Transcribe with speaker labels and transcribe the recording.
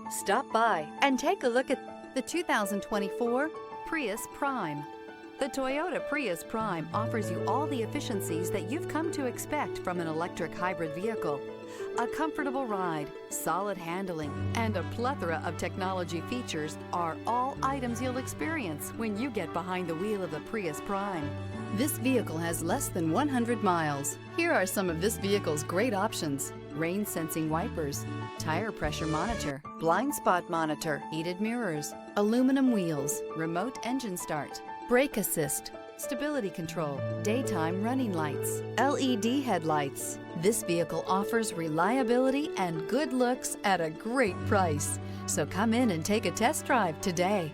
Speaker 1: Stop by and take a look at the 2024 Prius Prime. The Toyota Prius Prime offers you all the efficiencies that you've come to expect from an electric hybrid vehicle. A comfortable ride, solid handling, and a plethora of technology features are all items you'll experience when you get behind the wheel of the Prius Prime. This vehicle has less than 100 miles. Here are some of this vehicle's great options: rain sensing wipers, tire pressure monitor, blind spot monitor, heated mirrors, aluminum wheels, remote engine start, brake assist, stability control, daytime running lights, LED headlights. This vehicle offers reliability and good looks at a great price. So come in and take a test drive today.